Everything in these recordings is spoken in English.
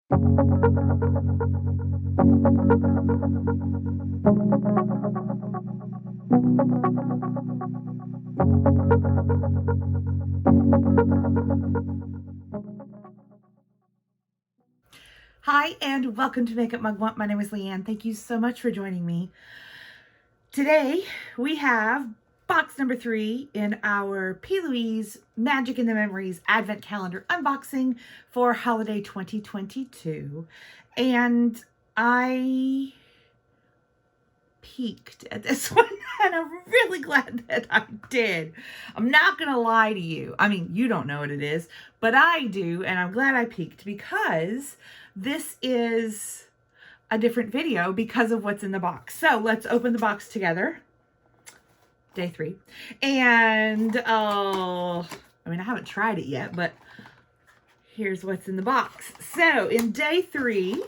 Hi, and welcome to Makeup Mugwump. My name is Leanne. Thank you so much for joining me. Today, we have box number 3 in our Louise Magic in the Memories Advent Calendar unboxing for holiday 2022. And I peeked at this one, and I'm really glad that I did. I'm not gonna lie to you. I mean, you don't know what it is, but I do, and I'm glad I peeked because this is a different video because of what's in the box. So let's open the box together. Day 3. And I mean, I haven't tried it yet, but here's what's in the box. So in day 3,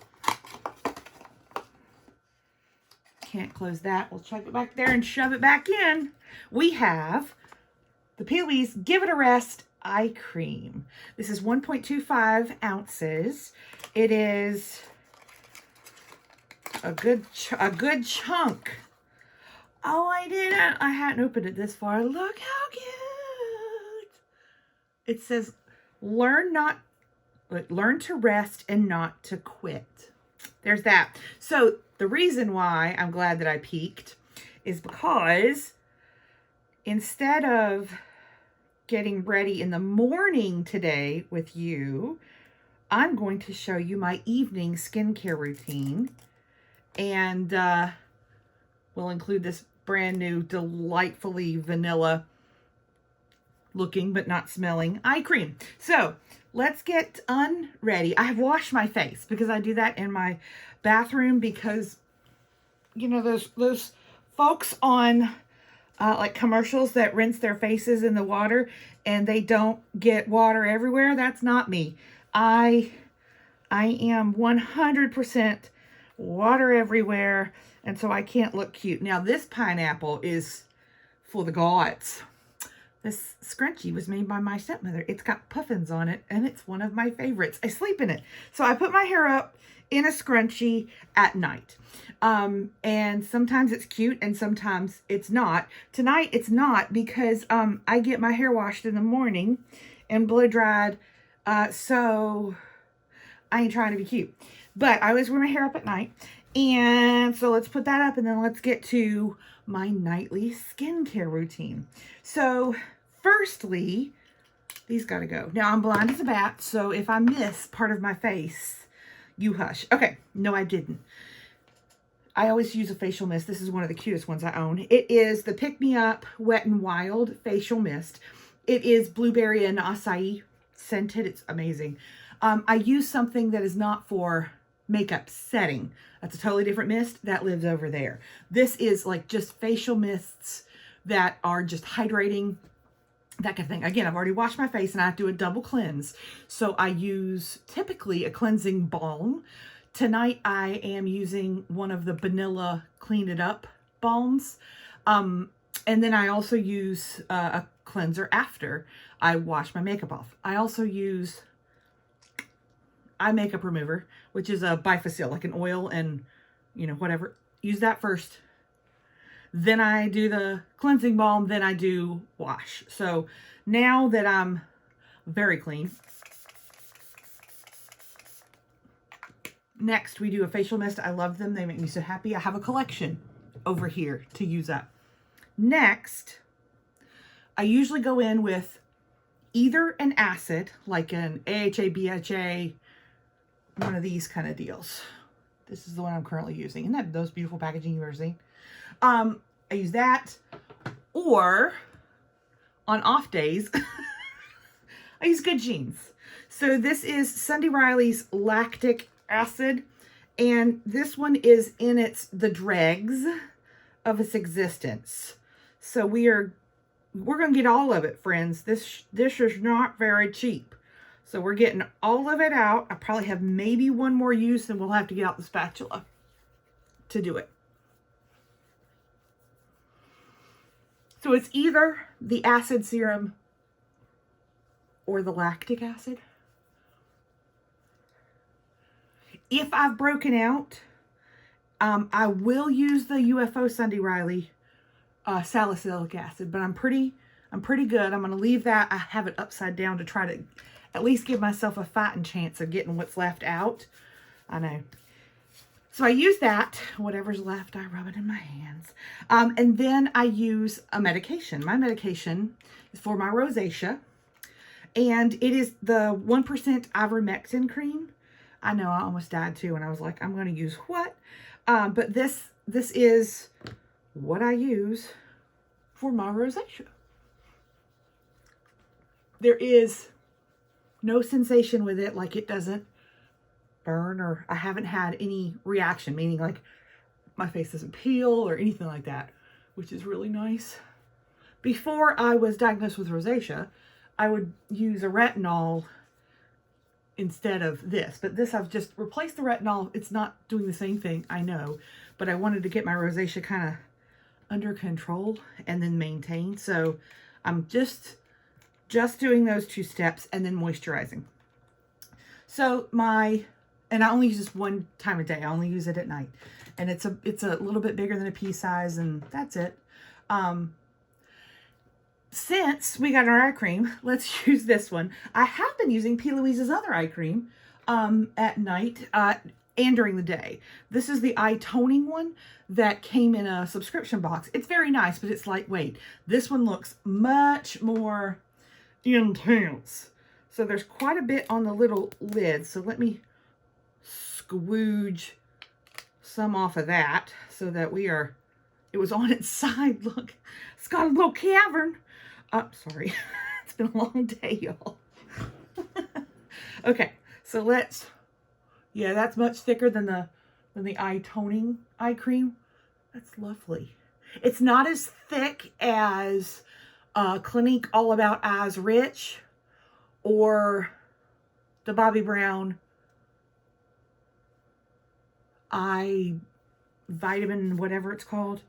can't close that. We'll chuck it back there and shove it back in. We have the Louise Give It a Rest Eye Cream. This is 1.25 ounces. It is a good chunk. Oh, I hadn't opened it this far. Look how cute. It says, learn to rest and not to quit. There's that. So the reason why I'm glad that I peeked is because instead of getting ready in the morning today with you, I'm going to show you my evening skincare routine. And we'll include this brand new, delightfully vanilla looking but not smelling eye cream. So let's get unready. I have washed my face because I do that in my bathroom because, you know, those folks on like commercials that rinse their faces in the water and they don't get water everywhere. That's not me. I am 100% water everywhere, and so I can't look cute. Now this pineapple is for the gods. This scrunchie was made by my stepmother. It's got puffins on it, and it's one of my favorites. I sleep in it. So I put my hair up in a scrunchie at night. And sometimes it's cute, and sometimes it's not. Tonight, it's not because I get my hair washed in the morning and blow dried. So I ain't trying to be cute. But I always wear my hair up at night. And so let's put that up, and then let's get to my nightly skincare routine. So firstly, these gotta go. Now I'm blind as a bat, so if I miss part of my face, you hush. Okay, no I didn't. I always use a facial mist. This is one of the cutest ones I own. It is the Pick Me Up Wet n Wild Facial Mist. It is blueberry and acai scented. It's amazing. I use something that is not for makeup setting. That's a totally different mist that lives over there. This is like just facial mists that are just hydrating, that kind of thing. Again, I've already washed my face and I have to do a double cleanse. So I use typically a cleansing balm. Tonight I am using one of the vanilla Clean It Up balms. And then I also use a cleanser after I wash my makeup off. I also use eye makeup remover, which is a bifacil, like an oil and, you know, whatever. Use that first. Then I do the cleansing balm, then I do wash. So now that I'm very clean, next we do a facial mist. I love them. They make me so happy. I have a collection over here to use up. Next, I usually go in with either an acid, like an AHA, BHA, one of these kind of deals. This is the one I'm currently using. Isn't that those beautiful packaging you've ever seen? I use that, or on off days, I use Good Genes. So this is Sunday Riley's lactic acid, and this one is in the dregs of its existence. So we're gonna get all of it, friends. This is not very cheap. So we're getting all of it out. I probably have maybe one more use, and we'll have to get out the spatula to do it. So it's either the acid serum or the lactic acid. If I've broken out, I will use the UFO Sunday Riley salicylic acid, but I'm pretty good. I'm going to leave that. I have it upside down to try to at least give myself a fighting chance of getting what's left out. I know. So I use that. Whatever's left, I rub it in my hands. And then I use a medication. My medication is for my rosacea. And it is the 1% ivermectin cream. I know, I almost died too. And I was like, I'm going to use what? But this is what I use for my rosacea. There is no sensation with it, like it doesn't burn, or I haven't had any reaction, meaning like my face doesn't peel or anything like that, which is really nice. Before I was diagnosed with rosacea, I would use a retinol instead of this, but this I've just replaced the retinol. It's not doing the same thing, I know, but I wanted to get my rosacea kind of under control and then maintain. So I'm just doing those 2 steps and then moisturizing. So and I only use this one time a day. I only use it at night, and it's a little bit bigger than a pea size, and that's it. Since we got our eye cream, let's use this one. I have been using P. Louise's other eye cream at night and during the day. This is the eye toning one that came in a subscription box. It's very nice, but it's lightweight. This one looks much more intense. So there's quite a bit on the little lid. So let me squooge some off of that so that it was on its side. Look, it's got a little cavern. Oh, sorry. It's been a long day, y'all. Okay, so yeah, that's much thicker than the eye toning eye cream. That's lovely. It's not as thick as Clinique All About Eyes Rich or the Bobbi Brown eye vitamin, whatever it's called,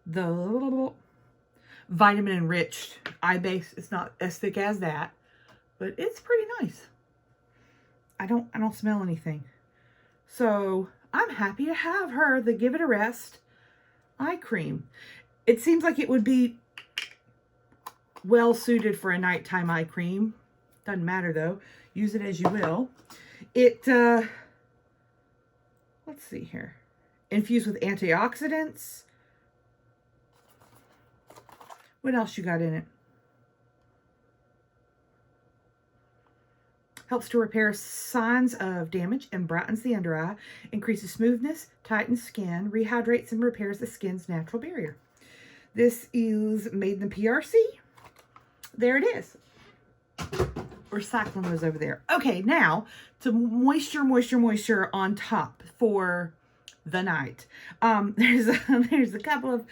the vitamin enriched eye base. It's not as thick as that, but it's pretty nice. I don't smell anything. So I'm happy to have her, the Give It a Rest eye cream. It seems like it would be well suited for a nighttime eye cream. Doesn't matter though. Use it as you will. It, let's see here. Infused with antioxidants. What else you got in it? Helps to repair signs of damage and brightens the under eye. Increases smoothness, tightens skin, rehydrates and repairs the skin's natural barrier. This is made in the PRC. There it is. We're cycling those over there. Okay, now to moisture on top for the night. There's a couple of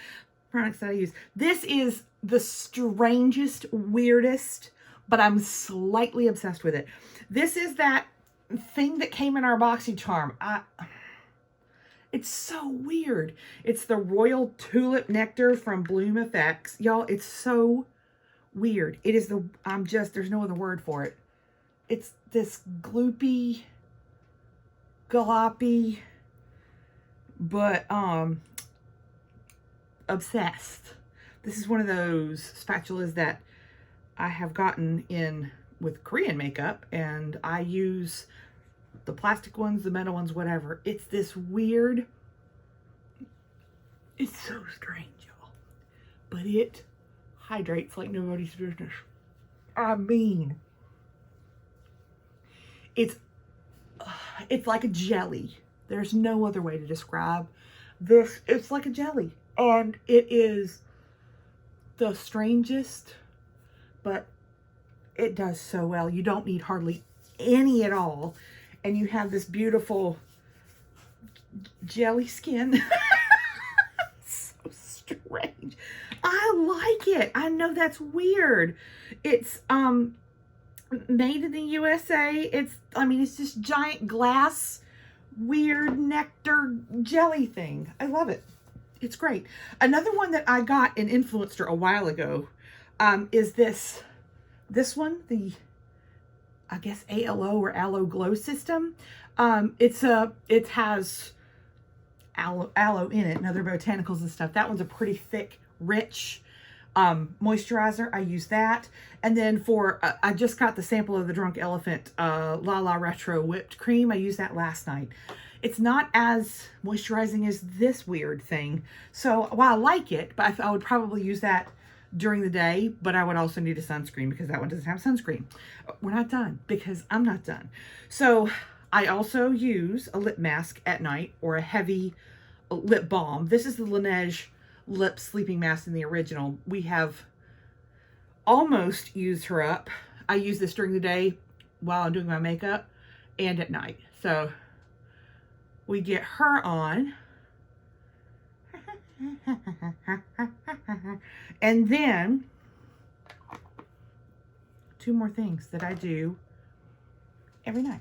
products that I use. This is the strangest, weirdest, but I'm slightly obsessed with it. This is that thing that came in our BoxyCharm. It's so weird. It's the Royal Tulip Nectar from Bloom Effects. Y'all, it's so weird. It is there's no other word for it. It's this gloopy, gloppy, but obsessed. This is one of those spatulas that I have gotten in with Korean makeup, and I use the plastic ones, the metal ones, whatever. It's this weird, it's so strange, y'all, but it hydrates like nobody's business. I mean, it's like a jelly. There's no other way to describe this. It's like a jelly, and it is the strangest, but it does so well. You don't need hardly any at all, and you have this beautiful jelly skin. So strange. I like it. I know that's weird. It's made in the USA. It's this giant glass weird nectar jelly thing. I love it. It's great. Another one that I got in Influencer a while ago is this one, the I guess ALO or Aloe Glow System. It has aloe in it and other botanicals and stuff. That one's a pretty thick, rich moisturizer. I use that. And then for, I just got the sample of the Drunk Elephant La La Retro whipped cream. I used that last night. It's not as moisturizing as this weird thing. So while I like it, but I would probably use that during the day, but I would also need a sunscreen because that one doesn't have sunscreen. We're not done because I'm not done. So I also use a lip mask at night or a heavy lip balm. This is the Laneige lip sleeping mask in the original. We have almost used her up. I use this during the day while I'm doing my makeup and at night. So we get her on. And then 2 more things that I do every night.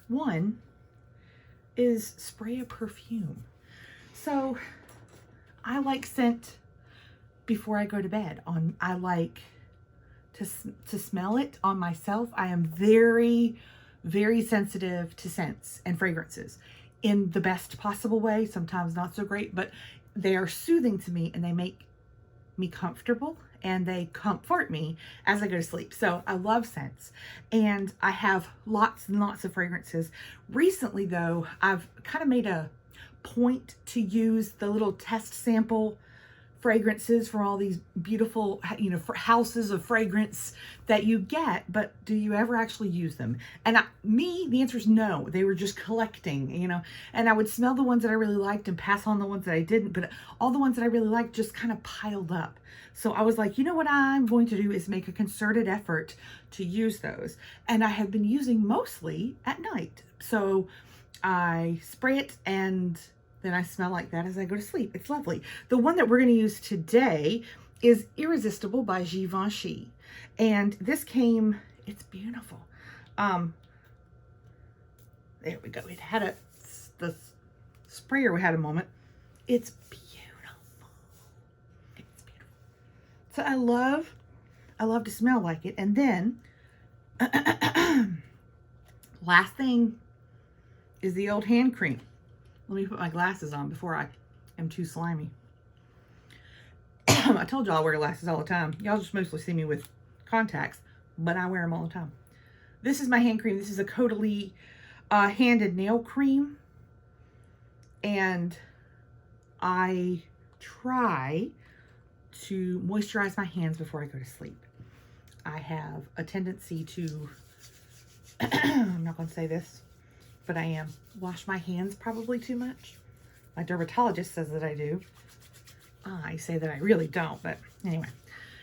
One is spray a perfume. So I like scent before I go to bed. I like to smell it on myself. I am very, very sensitive to scents and fragrances in the best possible way. Sometimes not so great, but they are soothing to me and they make me comfortable and they comfort me as I go to sleep. So I love scents and I have lots and lots of fragrances. Recently though, I've kind of made a point to use the little test sample fragrances from all these beautiful, houses of fragrance that you get, but do you ever actually use them? And the answer is no. They were just collecting, and I would smell the ones that I really liked and pass on the ones that I didn't, but all the ones that I really liked just kind of piled up. So I was like, you know what I'm going to do is make a concerted effort to use those. And I have been using mostly at night. So I spray it and then I smell like that as I go to sleep. It's lovely. The one that we're going to use today is Irresistible by Givenchy. And this came, it's beautiful. There we go. It had the sprayer had a moment. It's beautiful. It's beautiful. So I love to smell like it. And then, last thing is the old hand cream. Let me put my glasses on before I am too slimy. I told y'all I wear glasses all the time. Y'all just mostly see me with contacts, but I wear them all the time. This is my hand cream. This is a Caudalie handed nail cream. And I try to moisturize my hands before I go to sleep. I have a tendency to, I'm not going to say this, but I am, wash my hands probably too much. My dermatologist says that I do. I say that I really don't, but anyway.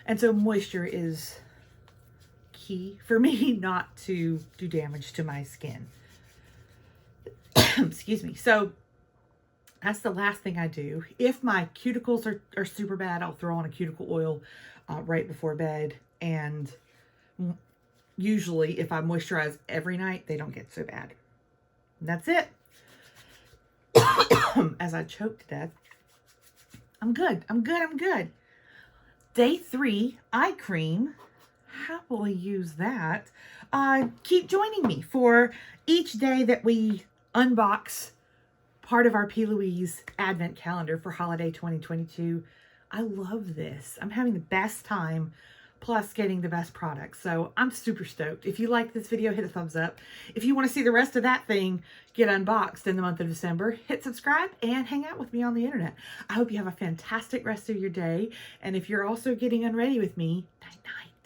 And so moisture is key for me not to do damage to my skin. Excuse me. So that's the last thing I do. If my cuticles are super bad, I'll throw on a cuticle oil right before bed. And usually if I moisturize every night, they don't get so bad. That's it. As I choke to death. I'm good. I'm good. Day 3, eye cream. Happily use that. Keep joining me for each day that we unbox part of our P. Louise Advent calendar for holiday 2022. I love this. I'm having the best time, plus getting the best products. So I'm super stoked. If you like this video, hit a thumbs up. If you want to see the rest of that thing get unboxed in the month of December, hit subscribe and hang out with me on the internet. I hope you have a fantastic rest of your day. And if you're also getting unready with me, night night.